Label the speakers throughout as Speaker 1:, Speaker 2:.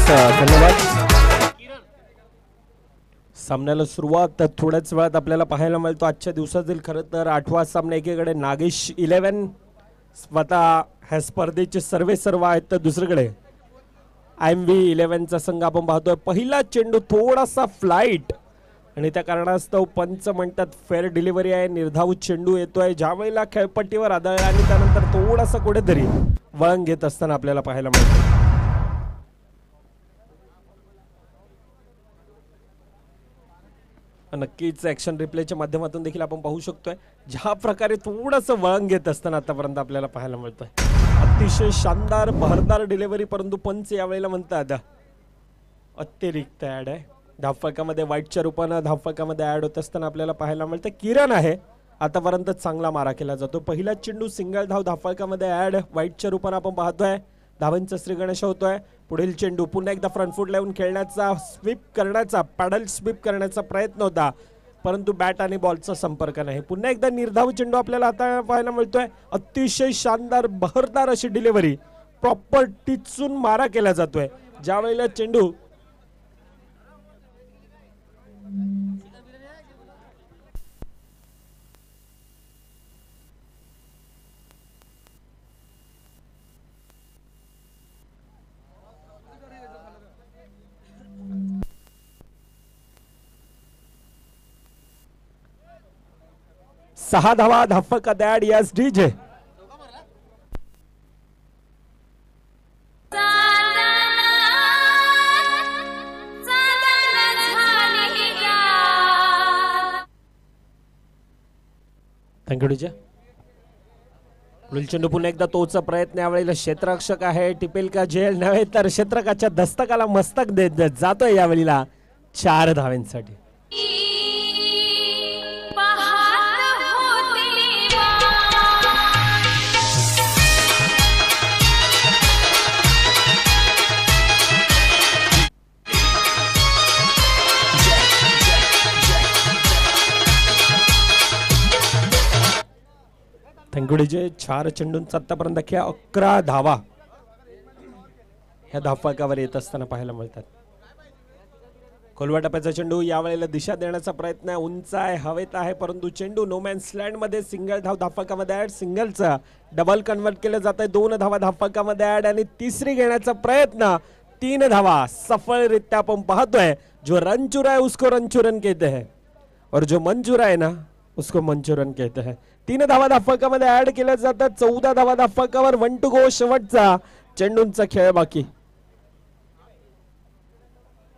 Speaker 1: धन्यवाद. सामन्याला सुरुवात थोड्याच वेळात आपल्याला पाहायला मिळतो. आजच्या दिवसातील खरं तर 8वा सामना. एकीकडे नागेश 11 स्वतः ह्या स्पर्धेचे सर्व आहेत, तर दुसरीकडे IMV 11चा संघ आपण पाहतोय. पहिला चेंडू थोडासा फ्लाईट आणि त्या कारणास्तव पंच म्हणतात फेअर डिलिव्हरी आहे. निर्धाव चेंडू येतोय ज्यावेळेला खेळपट्टीवर आदळला आणि त्यानंतर थोडासा कुठेतरी वळण घेत असताना आपल्याला पाहायला मिळतं. नक्कीच ॲक्शन रिप्लेच्या माध्यमातून देखील आपण पाहू शकतोय ज्या प्रकारे थोडंसं वळण घेत असताना आतापर्यंत आपल्याला पाहायला मिळतोय. अतिशय शानदार बहरदार डिलिव्हरी, परंतु पंच यावेळेला म्हणतात अतिरिक्त ॲड आहे. धावफलकामध्ये वाईटच्या रूपानं धावफलकामध्ये ॲड होत असताना आपल्याला पाहायला मिळतं किरण आहे. आतापर्यंत चांगला मारा केला जातो. पहिला चेंडू सिंगल धाव धावफलकामध्ये ॲड वाईटच्या रूपानं आपण पाहतोय. धावांचा श्री गणेश होतोय. पुढील चेंडू पुन्हा एकदा फ्रंट फूट लावून खेळण्याचा स्वीप करण्याचा पॅडल स्वीप करण्याचा प्रयत्न होता, परंतु बॅट आणि बॉलचा संपर्क नाही. पुन्हा एकदा निर्धाव चेंडू आपल्याला आता पाहायला मिळतोय. अतिशय शानदार बहरदार अशी डिलिव्हरी, प्रॉपर टिचून मारा केला जातोय ज्या वेळेला चेंडू सहा धावा धावफलकात add. Yes DJ. Thank you DJ. पुढील चेंडू पुन्हा एकदा तोचा प्रयत्न. यावेळेला क्षेत्ररक्षक आहे. टिपेल का झेल नव्हे तर क्षेत्रकाच्या दस्तकाला मस्तक देत जातोय यावेळेला 4 धावांसाठी. Thank you DJ. 4 चेंडूंचा आतापर्यंत 11 धावा ह्या धावफलकावर येत असताना पाहायला मिळतात. खोलवा टप्प्याचा चेंडू यावेळेला दिशा देण्याचा प्रयत्न आहे. उंच आहे, हवेत आहे, परंतु चेंडू नोमॅन्स लँड मध्ये सिंगल धाव धावफलकामध्ये ॲड. सिंगलचा डबल कन्वर्ट केलं जात आहे. 2 धावा धावफलकामध्ये ॲड आणि तिसरी घेण्याचा प्रयत्न. 3 धावा सफलरित्या आपण पाहतोय. जो रन चुरा है उसको रनचुरन कहते हैं और जो मन चुरा है ना उसको मंचुरन कहते हैं. 3 धावा धावफलकामध्ये ऍड केल्या जातात. 14 धावा धावफलकावर. 1 टू गो. शेवटचा चेंडूंचा खेळ बाकी.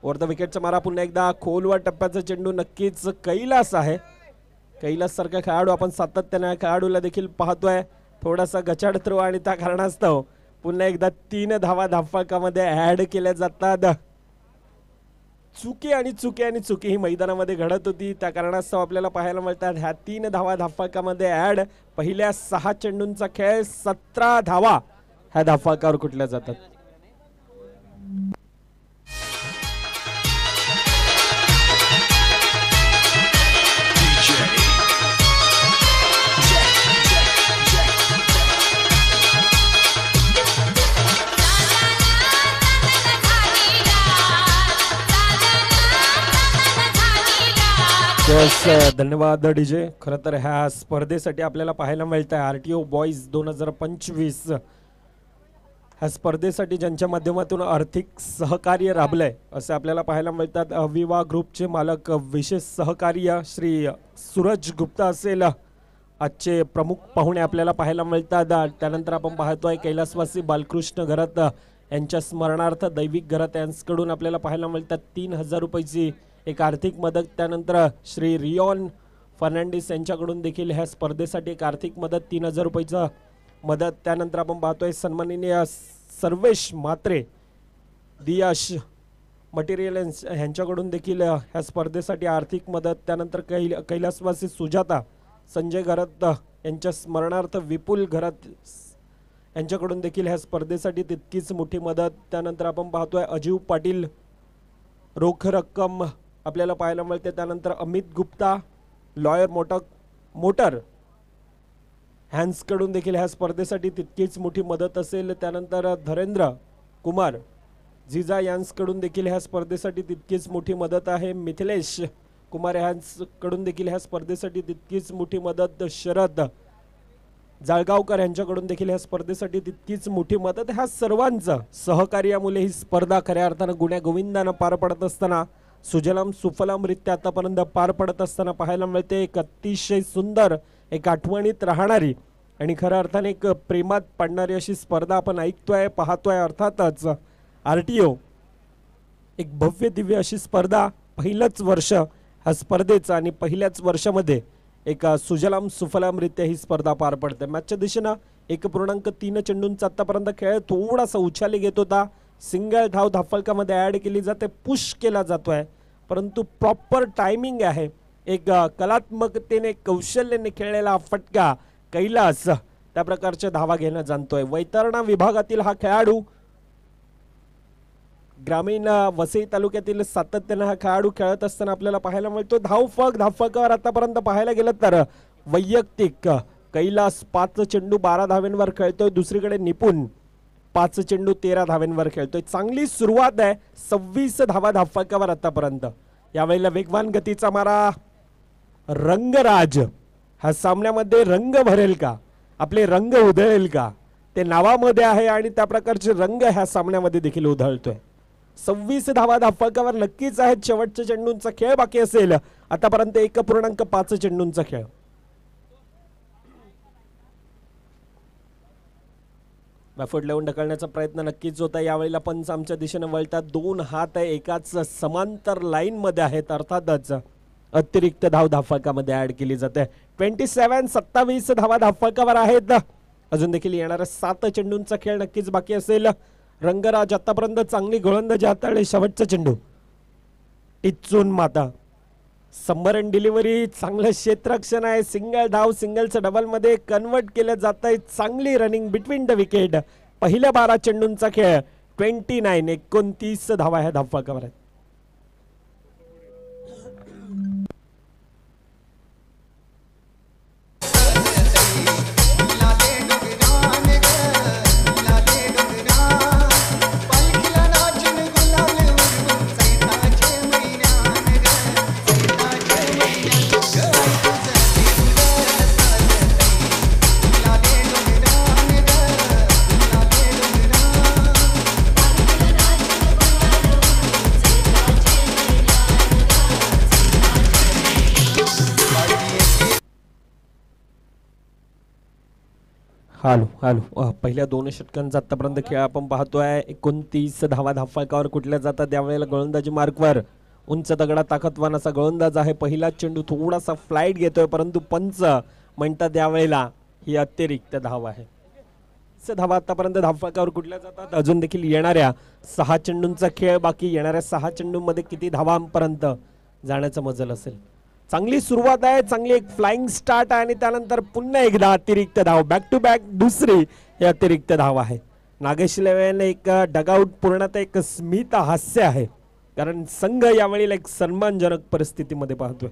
Speaker 1: वर द विकेटचा मारा पुन्हा एकदा. खोलवर टप्प्याचा चेंडू नक्कीच कैलास आहे. कैलास सारखा खेळाडू आपण सातत्याने खेळाडूला देखील पाहतोय. थोडासा गचाड थ्रो आणि त्या कारणास्तव पुन्हा एकदा 3 धावा धावफलकामध्ये ऍड केल्या जातात. चुकी आणि चुकी आणि चुकी ही मैदानामध्ये घडत होती, त्या कारणास्तव आपल्याला पाहायला मिळतात ह्या 3 धावा धावफलकामध्ये ऍड. पहिल्या 6 चेंडूंचा खेळ 17 धावा ह्या धावफलकावर कुठल्या जातात. धन्यवाद डीजे. खरं तर ह्या स्पर्धेसाठी आपल्याला पाहायला मिळत आहे RTO बॉईज 2025 ह्या स्पर्धेसाठी ज्यांच्या माध्यमातून आर्थिक सहकार्य राबलंय असं आपल्याला पाहायला मिळतात. अविवा ग्रुपचे मालक विशेष सहकार्य श्री सूरज गुप्ता असेल आजचे प्रमुख पाहुणे आपल्याला पाहायला मिळतात. त्यानंतर आपण पाहतोय कैलासवासी बालकृष्ण घरात यांच्या स्मरणार्थ दैविक घरात यांच्याकडून आपल्याला पाहायला मिळतात 3000 रुपयाची एक आर्थिक मदत. त्यानंतर श्री रियॉन फर्नांडिस यांच्याकडून देखील ह्या स्पर्धेसाठी एक आर्थिक मदत 3000 रुपयाची मदत. त्यानंतर आपण पाहतोय सन्माननीय सर्वेश मात्रे दियाश मटेरियल्स यांच्याकडून देखील ह्या स्पर्धेसाठी आर्थिक मदत. त्यानंतर कैलासवासी सुजाता संजय घरात यांच्या स्मरणार्थ विपुल घरात यांच्याकडून देखील ह्या स्पर्धेसाठी तितकीच मोठी मदत. त्यानंतर आपण पाहतोय अजीव पाटील रोख रक्कम आपल्याला पाहायला मिळते. त्यानंतर अमित गुप्ता लॉयर मोटर हॅन्सकडून देखील ह्या स्पर्धेसाठी तितकीच मोठी मदत असेल. त्यानंतर धरेंद्र कुमार झिजा यांसकडून देखील ह्या स्पर्धेसाठी तितकीच मोठी मदत आहे. मिथिलेश कुमार यांसकडून देखील ह्या स्पर्धेसाठी तितकीच मोठी मदत. शरद जाळगावकर यांच्याकडून देखील ह्या स्पर्धेसाठी तितकीच मोठी मदत. ह्या सर्वांचं सहकार्यामुळे ही स्पर्धा खऱ्या अर्थानं गुण्यागोविंदानं पार पडत असताना सुजलाम सुफलामरित्या आतापर्यंत पार पडत असताना पाहायला मिळते. एक अतिशय सुंदर, एक आठवणीत राहणारी आणि खऱ्या अर्थाने एक प्रेमात पडणारी अशी स्पर्धा आपण ऐकतोय, पाहतोय. अर्थातच RTO एक भव्य दिव्य अशी स्पर्धा, पहिलंच वर्ष ह्या स्पर्धेचं आणि पहिल्याच वर्षामध्ये एक सुजलाम सुफलामरित्या ही स्पर्धा पार पडते. मॅचच्या दिशेनं 1.3 चेंडूंचा आतापर्यंत खेळ थोडासा उछाली घेत होता. सिंगल धाव धाफलकामध्ये ॲड केली जाते, पुश केला जातोय, परंतु प्रॉपर टायमिंग आहे. एक कलात्मकतेने कौशल्याने खेळलेला फटका कैलास त्या प्रकारच्या धावा घेणं जाणतोय. वैतरणा विभागातील हा खेळाडू, ग्रामीण वसई तालुक्यातील सातत्याने हा खेळाडू खेळत असताना आपल्याला पाहायला मिळतो. धावफलकावर आतापर्यंत पाहायला गेलं तर वैयक्तिक कैलास 5 चेंडू 12 धावांवर खेळतोय. दुसरीकडे निपुण 5 चेंडू 13 धावांवर खेळतोय. चांगली सुरुवात आहे. 26 धावा धावफलकावर आतापर्यंत. यावेळेला वेगवान गतीचा मारा. रंगराज ह्या सामन्यामध्ये रंग भरेल का, आपले रंग उधळेल का, ते नावामध्ये आहे आणि त्या प्रकारचे रंग ह्या सामन्यामध्ये देखील उधळतोय. 26 धावा धावफलकावर नक्कीच आहेत. शेवटच्या चेंडूंचा खेळ बाकी असेल. आतापर्यंत 1.5 चेंडूंचा खेळ. बॅफोर्ड लावून ढकलण्याचा प्रयत्न नक्कीच होता. यावेळेला पंच आमच्या दिशेने वळतात. 2 हात एकाच समांतर लाईन मध्ये आहेत. अर्थातच अतिरिक्त धाव धावफलकामध्ये ऍड केली जाते. 27 धावा धावफलकावर आहेत. अजून देखील येणाऱ्या 7 चेंडूंचा खेळ नक्कीच बाकी असेल. रंगराज आतापर्यंत चांगली गोलंदाजी हाताळली. शेवटचा चेंडू टिचून माता. संबरण डिलिव्हरी, चांगलं क्षेत्ररक्षण आहे. सिंगल धाव, सिंगलचं डबल मध्ये कन्वर्ट केलं जात आहे. चांगली रनिंग बिटवीन द विकेट. पहिल्या 12 चेंडूंचा खेळ. 29 धावा ह्या धावफलकावर आहेत. हॅलो पहिल्या 2 षटकांचा आतापर्यंत खेळ आपण पाहतोय. 29 धावा धावफलकावर कुठल्या जातात. त्यावेळेला गोलंदाजी मार्कवर उंच दगडा ताकदवान असा गोलंदाज आहे. पहिला चेंडू थोडासा फ्लाईट घेतोय, परंतु पंच म्हणतात त्यावेळेला ही अतिरिक्त धाव आहे. धावा आतापर्यंत धावफलकावर कुठल्या जातात. अजून देखील येणाऱ्या 6 चेंडूंचा खेळ बाकी. येणाऱ्या 6 चेंडूंमध्ये किती धावांपर्यंत जाण्याचं मजल असेल. चांगली सुरुवात आहे. चांगली एक फ्लाइंग स्टार्ट आहे आणि त्यानंतर पुन्हा एकदा अतिरिक्त धाव. बॅक टू बॅक दुसरी हे अतिरिक्त धाव आहे. नागेश लेवेन एक डगआउट पूर्णतः एक स्मित हास्य आहे, कारण संघ यावेळी एक सन्मानजनक परिस्थितीमध्ये पाहतोय.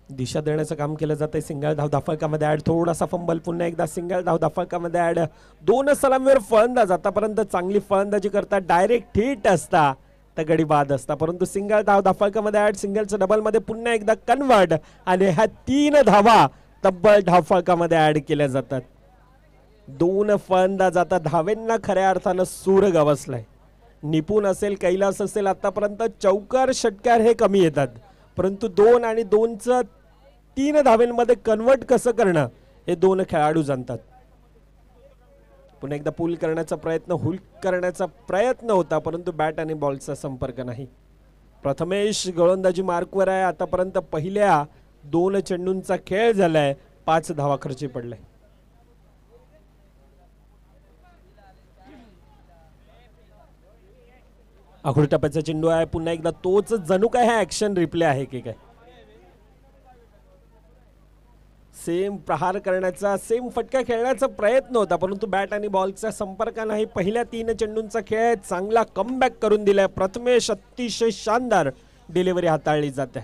Speaker 1: दिशा देण्याचं काम केलं जातंय. सिंगल धाव धावफलकामध्ये ऍड. थोडासा फंबल. पुन्हा एकदा सिंगल धाव धावफलकामध्ये ऍड. 2 सलामीवर फलंदाज आतापर्यंत चांगली फलंदाजी करतात. डायरेक्ट हिट असता तर गडी बाद असता, परंतु सिंगल धाव धावफलकामध्ये ऍड. सिंगलचं डबल मध्ये पुन्हा एकदा कन्वर्ट आणि ह्या 3 धावा तब्बल धावफलकामध्ये ऍड केल्या जातात. 2 फलंदाज आता धावेंना खऱ्या अर्थानं सूर गवसलाय. निपुण असेल, कैलास असेल, आतापर्यंत चौकार षटकार हे कमी येतात, परंतु 2 आणि 2चं 3 धावेंमध्ये कन्वर्ट कसं करणं हे 2 खेळाडू जाणतात. पुन्हा एकदा पुल करण्याचा प्रयत्न, हुक करण्याचा प्रयत्न होता, परंतु बॅट आणि बॉलचा संपर्क नाही. प्रथमेश गोलंदाजी मार्कवर आहे. आतापर्यंत पहिल्या 2 चेंडूंचा खेळ झालाय. 5 धावा खर्ची पडलाय. आखूड टप्प्याचा चेंडू आहे. पुन्हा एकदा तोच जणू काय हा ऍक्शन रिप्ले आहे की काय. सेम प्रहार करण्याचा, सेम फटका खेळण्याचा प्रयत्न होता, परंतु बॅट आणि बॉलचा संपर्क नाही. पहिल्या 3 चेंडूंचा खेळ चांगला कमबॅक करून दिलाय. प्रथमेश अतिशय शानदार डिलिव्हरी हाताळली जाते.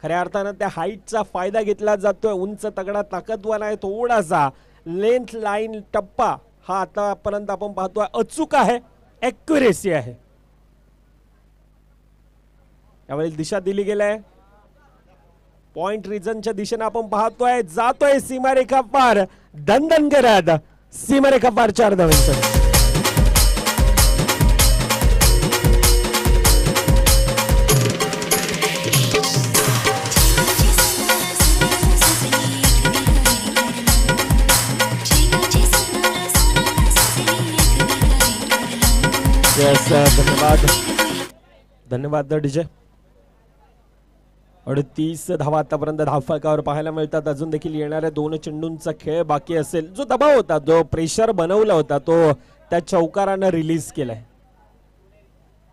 Speaker 1: खऱ्या अर्थानं त्या हाईटचा फायदा घेतला जातोय. उंच तगडा ताकदवान आहे, थोडासा लेंथ लाईन टप्पा हा आतापर्यंत आपण पाहतोय अचूक आहे, ॲक्युरेसी आहे. यावेळी दिशा दिली गेलाय पॉइंट रिजनच्या दिशेने आपण पाहतोय, जातोय सीमारेखा पार, दणदण करत सीमारेखा पार 4 धावांचं. धन्यवाद धन्यवाद डीजे. 38 धावा आतापर्यंत धावफलकावर पाहायला मिळतात. अजून देखील येणाऱ्या 2 चेंडूंचा खेळ बाकी असेल. जो दबाव होता, जो प्रेशर बनवला होता, तो त्या चौकारानं रिलीज केलाय.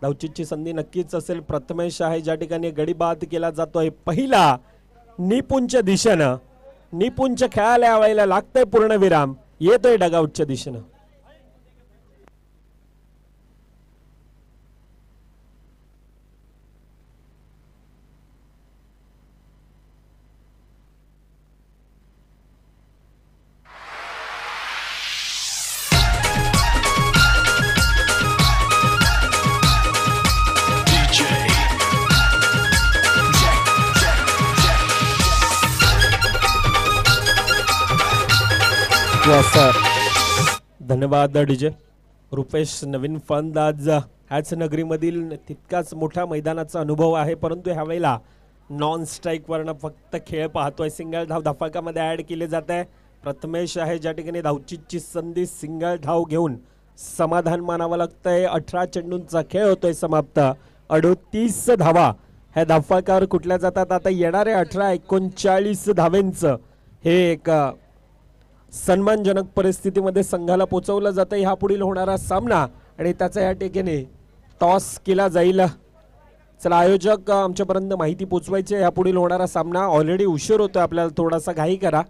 Speaker 1: धावचीची संधी नक्कीच असेल. प्रथमेश आहे ज्या ठिकाणी गडी बाद केला जातोय पहिला निपुणच्या दिशेनं. निपुणच्या खेळाला यावेळेला लागतंय पूर्णविराम, येतोय डगआउटच्या दिशेनं. धन्यवाद डीजे. रुपेश नवीन फलंदाज, ह्याच नगरीमधील तितकाच मोठ्या मैदानाचा अनुभव आहे, परंतु ह्या वेळेला नॉन स्ट्राईक वरनं फक्त खेळ पाहतोय. सिंगल धाव धावफलकामध्ये ऍड केले जात आहे. प्रथमेश आहे ज्या ठिकाणी धावचीची संधी, सिंगल धाव घेऊन समाधान मानावं लागतंय. 18 चेंडूंचा खेळ होतोय समाप्त. 38 धावा ह्या धावफलकावर कुठल्या जातात. आता येणाऱ्या 18-39 धावेंचं हे एक सन्मानजनक परिस्थितीमध्ये संघाला पोहोचवलं जातं. ह्या पुढील होणारा सामना आणि त्याचा या ठिकाणी टॉस केला जाईल. चला आयोजक आमच्यापर्यंत माहिती पोचवायची. ह्या पुढील होणारा सामना ऑलरेडी उशीर होतोय, आपल्याला थोडासा घाई करा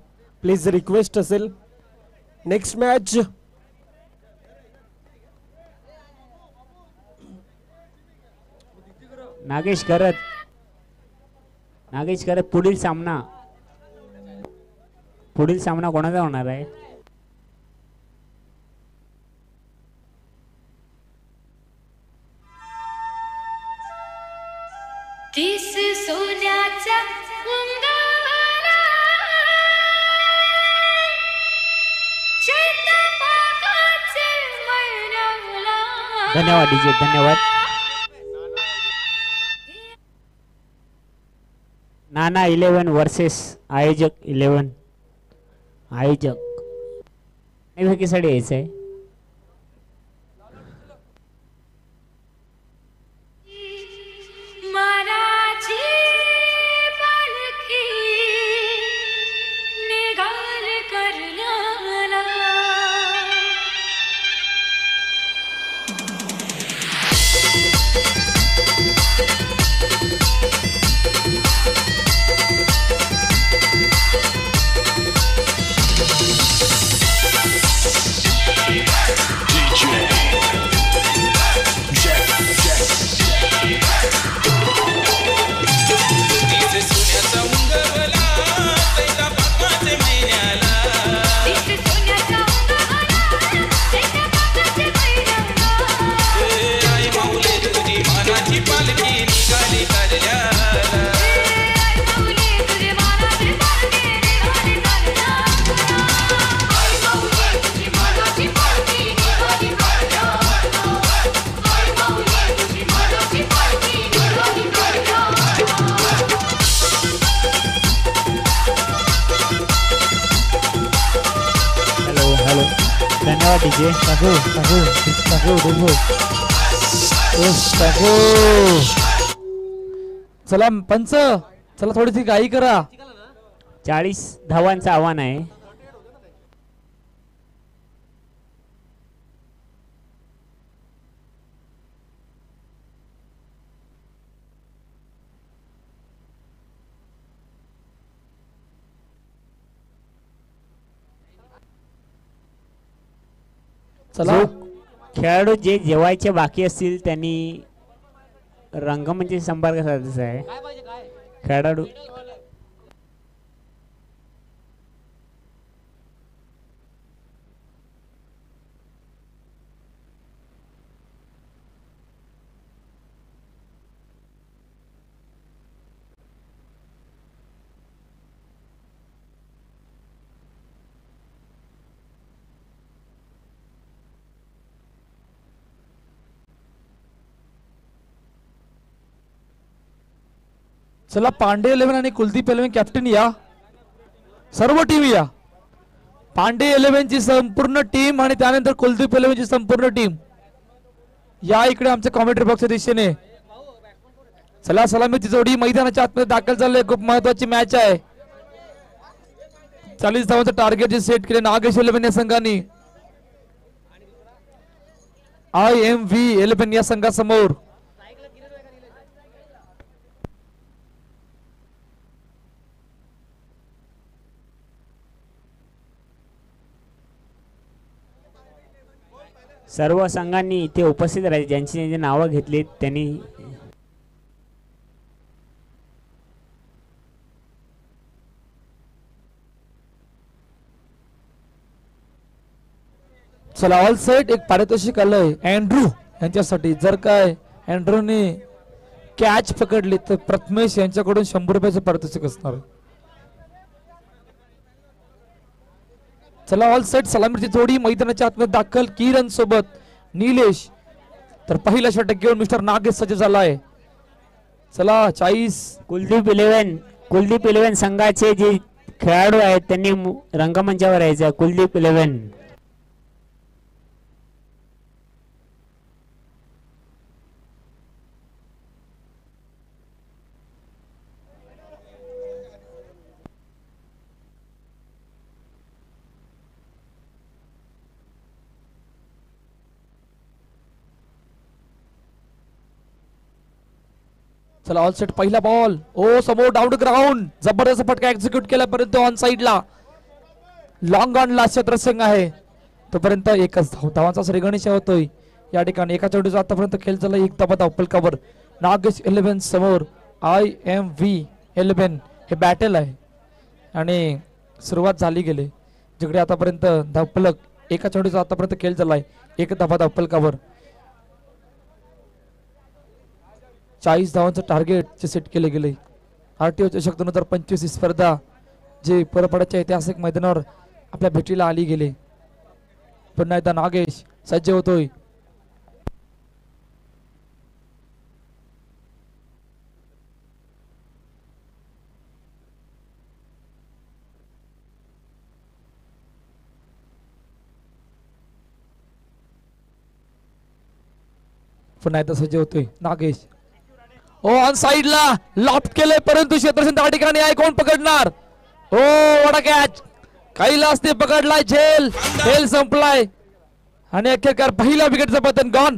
Speaker 1: प्लीज, रिक्वेस्ट असेल. नेक्स्ट मॅच
Speaker 2: नागेश करत पुढील सामना कोणाचा होणार आहे. धन्यवाद डीजे, धन्यवाद. नाना 11 वर्सेस आयोजक 11. आयोजक साठी यायचं आहे.
Speaker 3: चला पंच, चला थोडीशी घाई करा.
Speaker 2: 40 धावांचं आव्हान आहे.
Speaker 3: चला
Speaker 2: खेळाडू जे जेवायचे बाकी असतील त्यांनी रंगमंच संपर्क साधायचा आहे. खेळाडू
Speaker 3: चला पांडे 11 आणि कुलदीप 11 कॅप्टन या, सर्व टीम या. पांडे 11 ची संपूर्ण टीम आणि त्यानंतर कुलदीप 11 ची संपूर्ण टीम या इकडे आमच्या कॉमेंट्री बॉक्सच्या दिशेने. चला सलामीची जोडी मैदानाच्या आतमध्ये दाखल झाले. खूप महत्वाची मॅच आहे. 40 धावांचं टार्गेट जे सेट केले नागेश 11 या संघाने IMV 11 या संघासमोर.
Speaker 2: सर्व संघांनी इथे उपस्थित राहिले, ज्यांची नावं घेतली त्यांनी.
Speaker 3: चला ऑल सेट. एक पारितोषिक आलंय अँड्रू यांच्यासाठी. जर काय अँड्रूने कॅच पकडली तर प्रथमेश यांच्याकडून 100 रुपयाचं पारितोषिक असणार. चला ऑल सेट. सलामीची जोडी मैदानाच्या आतमध्ये दाखल. किरण सोबत निलेश. तर पहिला षटक घेऊन मिस्टर नागेश सज्ज झालाय. चला 40.
Speaker 2: कुलदीप 11 संघाचे जे खेळाडू आहेत त्यांनी रंगमंचावर यायचं. कुलदीप 11
Speaker 3: चला ऑल सेट. पहिला बॉल ओ समोर डाऊन ग्राउंड. जबरदस्त फटका एक्झिक्यूट केला परंतु ऑन साइडला लॉंग ऑन ला क्षेत्रसंघ आहे. तोपर्यंत एकच धावांचा श्रीगणेश होतोय या ठिकाणी. एका चेंडूचा आतापर्यंत खेळ झाला. एक धावा धावफलकावर. नागेश 11 समोर IMV 11. हे बॅटल आहे आणि सुरुवात झाली गेली. जिकडे आतापर्यंत धावफलक एका चेंडूचा आतापर्यंत खेळ झालाय. एक धावा धावफलकावर. 40 धावांचं टार्गेट जे सेट केले गेले. RTO चषक 2025 ही स्पर्धा जे परपड्याच्या ऐतिहासिक मैदानावर आपल्या भेटीला आली गेले. पुन्हा एकदा नागेश सज्ज होतोय. पुन्हा एकदा सज्ज होतोय नागेश. ओ ऑन साइडला लॉफ्ट केले परंतु क्षेत्रसेन त्या ठिकाणी आहे. कोण पकडणार? ओ वडा कॅच. कैलासने पकडलाय. खेळ संपलाय आणि अखेरकार पहिला विकेटचं पतन गॉन.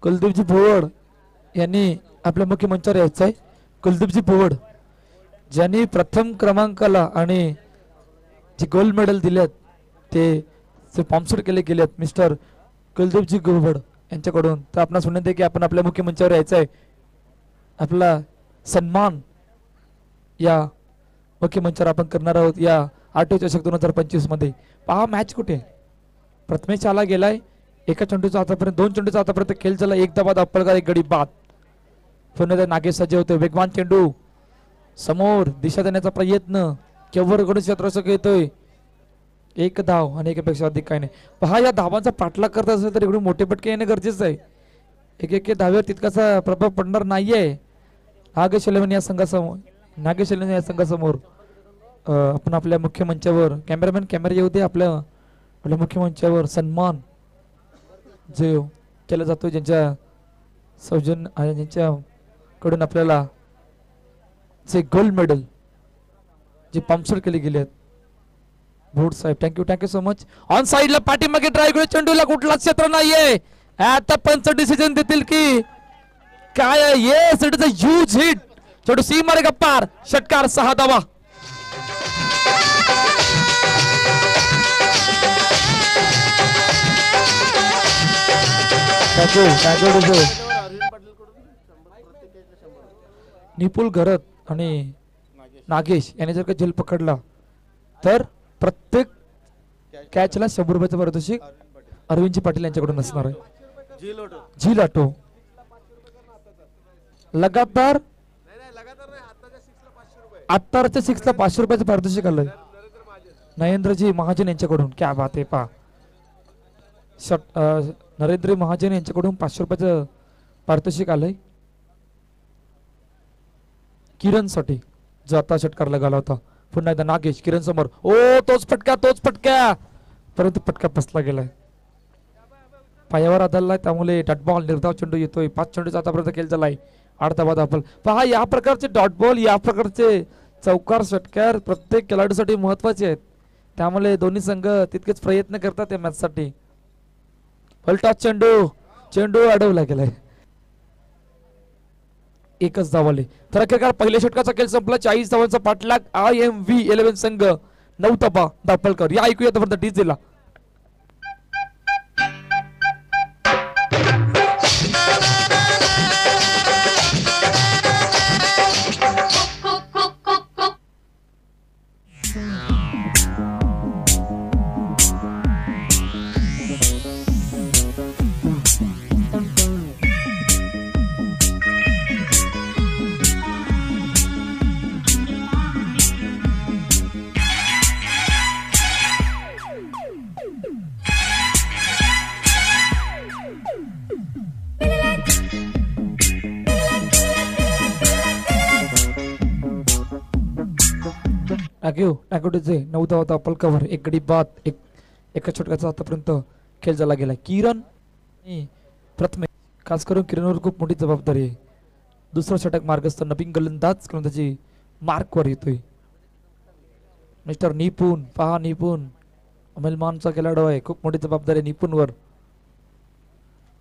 Speaker 3: कुलदीपजी पोवड यांनी आपल्या मुख्य मंचावर यायचं आहे. कुलदीपजी पोवड ज्यांनी प्रथम क्रमांकाला आणि जे गोल्ड मेडल दिलेत ते स्पॉन्सर केले गेलेत मिस्टर कुलदीपजी पोवड यांच्याकडून. तर आपणास विनंती आहे की आपण आपल्या मुख्य मंचावर यायचं आहे. आपला सन्मान या मुख्य मंचावर आपण करणार आहोत या RTO चषक 2025 मध्ये. पहा मॅच कुठे. प्रथमेश आला गेलाय. एका चेंडूचा आतापर्यंत 2 चेंडूचा आतापर्यंत खेळ झाला. एक धावा धावफलकार. एक गडी बाद. पुन्हा नागेश सज्ज होतोय. वेगवान चेंडू समोर दिशा देण्याचा प्रयत्न. केवळ गणेश क्षेत्ररक्षक येतोय. एक धाव आणि एकापेक्षा अधिक काही नाही. पहा या धावांचा पाठलाग करत असेल तर एवढे मोठे पटके येणे गरजेचं आहे. एक धाव्यावर तितकासा प्रभाव पडणार नाहीये. नागेश 11 या संघासमोर आपण आपल्या मुख्य मंचावर कॅमेरामॅन कॅमेरा येऊ दे. आपल्या मुख्य मंचावर सन्मान जो केला जातो ज्यांच्या सौजन्य ज्यांच्या कडून आपल्याला जे गोल्ड मेडल जे पंक्चर केले गेले आहेत. भोट साहेब थँक्यू सो मच. ऑन साइडला पाठीमागे ड्रायव्हर चेंडूला कुठलाच क्षेत्र नाहीये. आता पंच डिसिजन देतील की काय आहे. Yes it is a huge hit. चेंडू सीमारेखा पार. षटकार 6 धावा. थँक्यू निपुल घरत आणि नागेश यांनी जर का झेल पकडला तर प्रत्येक कॅचला 100 रुपयाचं पारितोषिक अरविंदजी पाटील यांच्याकडून असणार आहे. झील ऑटो लगातार आत्ताच्या 6 ला 500 रुपयाचं पारितोषिक आलंय नरेंद्रजी महाजन यांच्याकडून. क्या बात आहे पा. नरेंद्र महाजन यांच्याकडून 500 रुपयाचं पारितोषिक आलंय किरण साठी जो आता षटकार लगाला होता. पुन्हा एकदा नागेश किरण समोर. ओ तोच फटका परंतु फटका फसला गेलाय. पायावर आदळलाय त्यामुळे डॉट बॉल निर्धाव चेंडू येतोय. 5 चेंडूचा आतापर्यंत खेळ झालाय. 8 धावा धापल. पहा या प्रकारचे डॉट बॉल या प्रकारचे चौकार षटकार प्रत्येक खेळाडूसाठी महत्वाचे आहेत. त्यामुळे दोन्ही संघ तितकेच प्रयत्न करतात या मॅच साठी. फलटॉस चेंडू अडवला गेलाय. एकच धावाले. तर अखेरकार पहिल्या षटकाचा खेळ संपला. 40 धावांचा पाठलाग. IMV 11 संघ 9 धावा दापलकर. या ऐकूया आतापर्यंत डीजेला. टाकोटीचे 9 धावा दापलकर. एक गडी बाद. एका षटकाचा आतापर्यंत खेळ झाला गेला. किरण प्रथमे खास करून किरणवर खूप मोठी जबाबदारी आहे. दुसरा षटक मार्गस्थ नवीन गोलंदाजी मार्कवर येतोय. मिस्टर निपुण. पहा निपुण अमेलमानचा खेळाडू आहे. खूप मोठी जबाबदारी निपुणवर.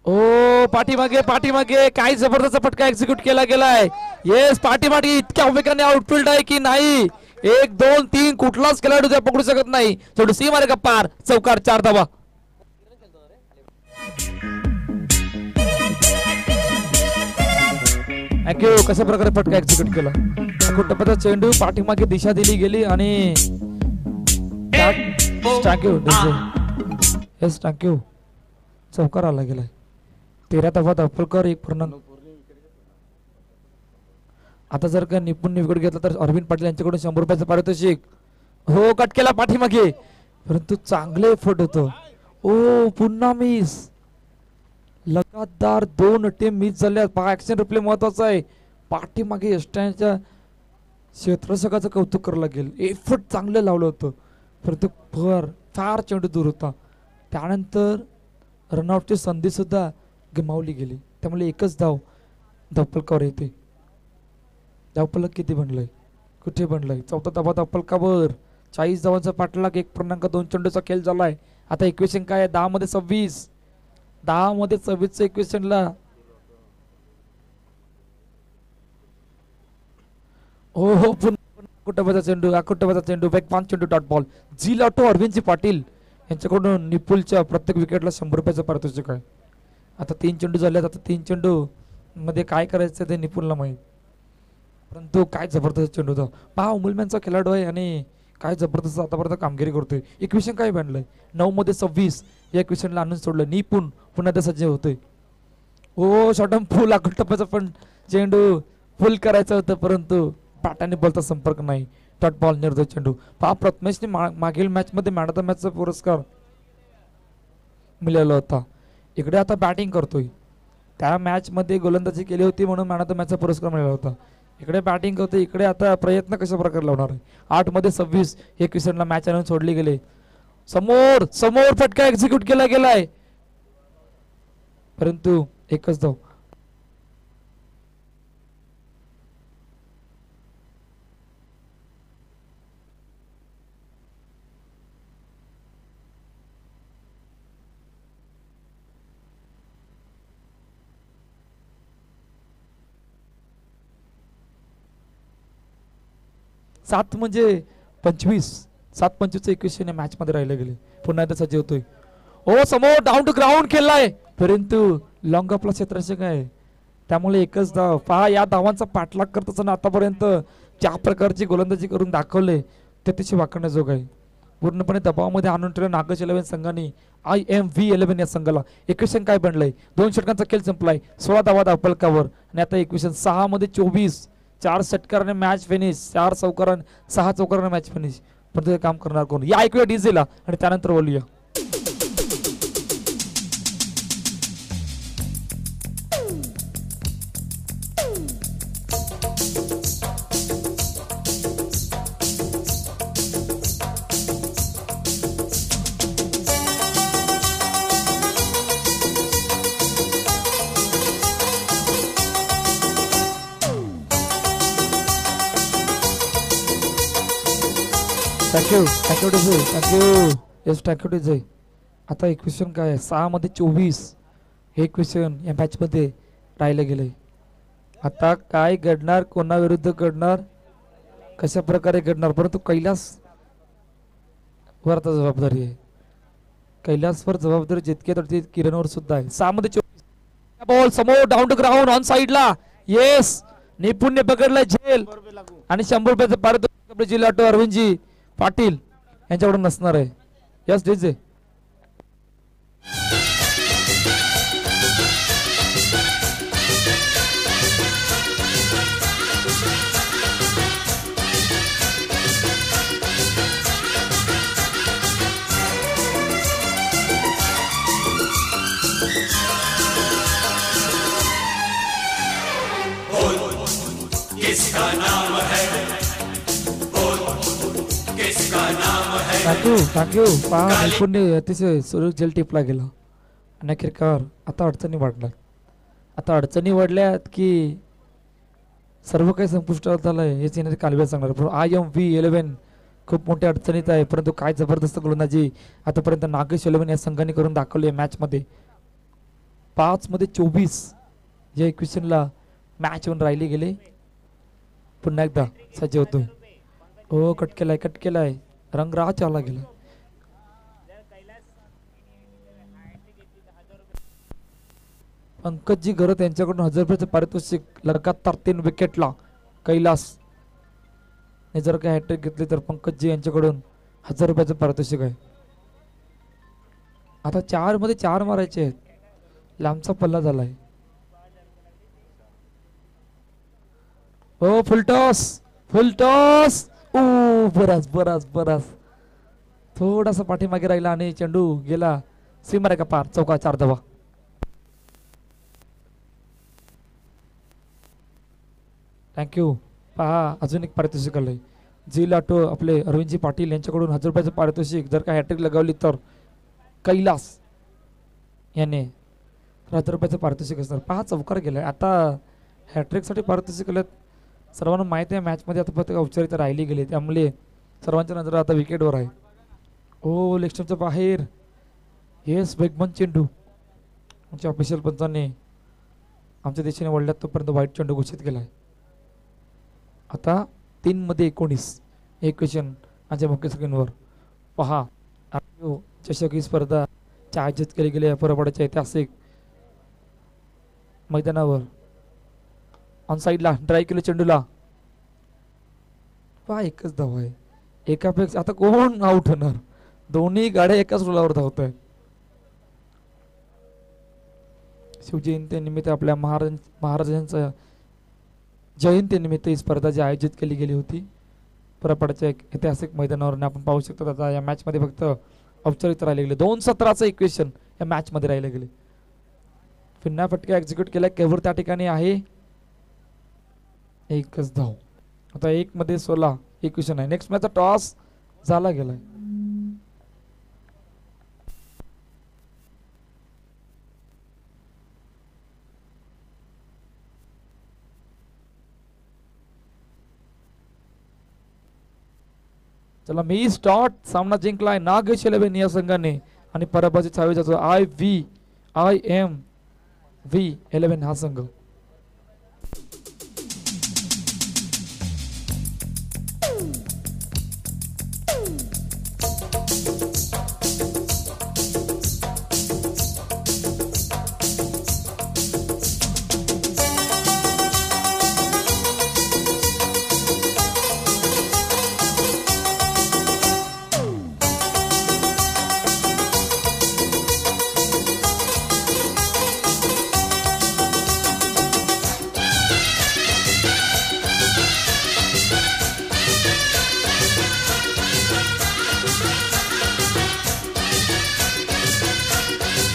Speaker 3: ओ पाठीमागे काय जबरदस्त फटका एक्झिक्यूट केला गेलाय. येस पाठीमागे इतक्या वेगाने आउटफील्ड आहे की नाही. 1 2 3 कुठलाच खेळाडू त्या पकडू शकत नाही. थोडी सीमारेखा पार. चौकार 4 धावा. थँक्यू. कशा प्रकारे फटका एक्झिक्यूट केला. टप्प्याचा चेंडू पाठीमागे दिशा दिली गेली आणि थँक्यू चौकार आला गेलाय. 13 धावा दापलकर. 1 पूर्णांक. आता जर का निपुण विकेट घेतला तर अरविंद पाटील यांच्याकडून 100 रुपयाचं पारितोषिक. हो कट केला पाठीमागे परंतु चांगले फट होतं. ओ पुन्हा मिस. लगातार 2 अटेम्प्ट मिस झाल्या. पहा ऍक्शन रिप्ले महत्वाचा आहे. पाठीमागे यष्टांच्या क्षेत्ररक्षकाचं कौतुक करावं लागेल. एफर्ट चांगलं लावलं होतं परंतु फार चेंडू दूर होता. त्यानंतर रनआउटची संधी सुद्धा गमावली गेली. त्यामुळे एकच धाव दापलकर येते. धावफलक किती बनलंय कुठे बनलंय. 4था धावा दापलकावर. 40 धावांचा पाठलाग. 1.2 चेंडूचा खेळ झालाय. आता इक्वेशन काय आहे. 10 मध्ये 26. 10 मध्ये 26 इक्वेशनला हो कुटुंबाचा चेंडू बॅक 5 चेंडू डॉट बॉल. झील ऑटो अरविंदजी पाटील यांच्याकडून निपुलच्या प्रत्येक विकेटला 100 रुपयाचं पारितोषिक आहे. आता 3 चेंडू झालेत. आता 3 चेंडू मध्ये काय करायचं ते निपुलला माहीत. परंतु काय जबरदस्त चेंडू होता. पहा उमलमॅनचा खेळाडू आहे आणि काय जबरदस्त आतापर्यंत कामगिरी करतोय. इक्वेशन काय बनलंय. 9 मध्ये 26 या इक्वेशनला आणून सोडलं. निपुण पुन्हा त्या सज्ज होतोय. ओ शॉटम फुल टप्प्याचा पण चेंडू फुल करायचं होतं परंतु बॅटाने बॉलचा संपर्क नाही. डॉट बॉल निर्धाव चेंडू. पहा प्रथमेशने मागील मॅच मध्ये मॅन ऑफ द मॅचचा पुरस्कार मिळाला होता. इकडे आता बॅटिंग करतोय. त्या मॅच मध्ये गोलंदाजी केली होती म्हणून मॅन ऑफ द मॅचचा पुरस्कार मिळाला होता. इकडे बॅटिंग करतोय. इकडे आता प्रयत्न कशा प्रकारे लावणार आहे. 8 मध्ये 26 हे क्रिकेटला मॅच आणून सोडली गेले. समोर फटका एक्झिक्यूट केला गेलाय परंतु एकच धाव. 7 म्हणजे 25, 7-25 इक्वेशन या मॅच मध्ये राहिले गेले. पुन्हा एकदा सज्ज होतोय. ओ समोर डाऊन टू ग्राउंड खेळलाय परंतु लॉंग ऑफला क्षेत्ररक्षक आहे, त्यामुळे एकच धाव. पहा या धावांचा पाठलाग करत असताना आतापर्यंत ज्या प्रकारची गोलंदाजी करून दाखवले ते अतिशय वाकण्याजोग आहे. पूर्णपणे दबावामध्ये आणून ठेवलं नागेश 11 संघाने IMV11 या संघाला. इक्वेशन काय बनलंय, 2 षटकांचा खेळ संपलाय, 16 धावा धावफलकावर आणि आता इक्वेशन 6 मध्ये 24, 4 षटकाराने मॅच फिनिश, 4 चौकाराने 6 चौकाराने मॅच फिनिश. पण ते काम करणार कोण या ऐकूया डीजेला आणि त्यानंतर बोलूया. Thank you DJ, thank you. Yes thank you DJ. आता इक्वेशन काय आहे, 6 मध्ये 24 हे इक्वेशन या मॅच मध्ये राहिले गेले. आता काय घडणार, कोणाविरुद्ध घडणार, कशा प्रकारे घडणार, परंतु कैलास वर आता जबाबदारी आहे. कैलासवर जबाबदारी जितके तर किरणवर सुद्धा आहे. 6 मध्ये 24 बॉल समोर डाऊन टू ग्राउंड ऑन साइडला. येस निपुण्य पकडलाय झेल आणि 100 रुपयाचं पारितोषिक जिल्हा अरविंदजी पाटील यांच्याकडून नसणार आहे. Yes DJ. थँक्यू. पहा निपुण्य अतिशय सुरेख झेल टिपला गेला आणि अखेरकार आता अडचणी वाढल्यात. आता अडचणी वाढल्यात की सर्व काही संपुष्टात झालंय हेच येणारे कालव्या सांगणार. पण IMV11 खूप मोठ्या अडचणीत आहे, परंतु काय जबरदस्त गोलंदाजी आतापर्यंत नागेश 11 या संघाने करून दाखवली मॅच मध्ये. 5 मध्ये 24 या इक्वेशनला मॅच होऊन राहिले गेले. पुन्हा एकदा सज्ज होतोय. हो कट केलाय रंगराज आला गेला. पंकजी घरत यांच्याकडून 1000 रुपयाचं पारितोषिक लगातार 3 विकेटला. कैलास ने जर काही हॅट्रिक घेतली तर पंकजी यांच्याकडून 1000 रुपयाचं पारितोषिक आहे. आता 4 मध्ये 4 मारायचे आहेत, लांबचा पल्ला झालाय. हो फुलटॉस बराच थोडासा पाठीमागे राहिला आणि चेंडू गेला सीमारेखा पार. चौका 4 धावा. थँक्यू. पहा अजून एक पारितोषिक आलंय. जी लाटो आपले अरविंदजी पाटील यांच्याकडून 1000 रुपयाचं पारितोषिक. जर का हॅट्रिक लगावली तर कैलास याने 1000 रुपयाचं पारितोषिक असणार. 5 चौकार गेलाय. आता हॅट्रिक साठी पारितोषिक आलं. सर्वांना माहिती आहे मॅच मध्ये आता फक्त औपचारिकता राहिली गेली, त्यामुळे सर्वांच्या नजर आता विकेटवर आहे. ओ लेक्स्टमच्या बाहेर. येस वेगमन चेंडू आमच्या ऑफिशियल पंचांनी आमच्या दिशेने वळल्यात तोपर्यंत वाईट चेंडू घोषित केलाय. आता 3 मध्ये 19 एक क्वेश्चन आमच्या मुख्य स्क्रीनवर पहा. चषक ही स्पर्धा आयोजित केली गेली परवाड्याच्या ऐतिहासिक मैदानावर. ऑन साइडला ड्राय केलं चेंडूला. पहा एकच धाव आहे. एकापेक्षा आता कोण आउट होणार, दोन्ही गाड्या एकाच रुलावर धावत आहेत. शिवजयंतीनिमित्त आपल्या महाराजांच्या जयंतीनिमित्त ही स्पर्धा जी आयोजित केली गेली होती परपाड्याच्या ऐतिहासिक मैदानावर. आपण पाहू शकतो आता या मॅच मध्ये फक्त औपचारिकता राहिले गेले. 2 सत्राचं इक्वेशन या मॅच मध्ये राहिले गेले. पुन्हा फटका एक्झिक्यूट केलाय. केवर त्या ठिकाणी आहे. एकच धाव. आता 1 मध्ये 16 इक्वेशन आहे. नेक्स्ट मॅचचा टॉस झाला गेलाय. चला मी स्टार्ट. सामना जिंकलाय नागेश 11 या संघाने आणि पराभवाची छावी जातो IMV11 हा संघ.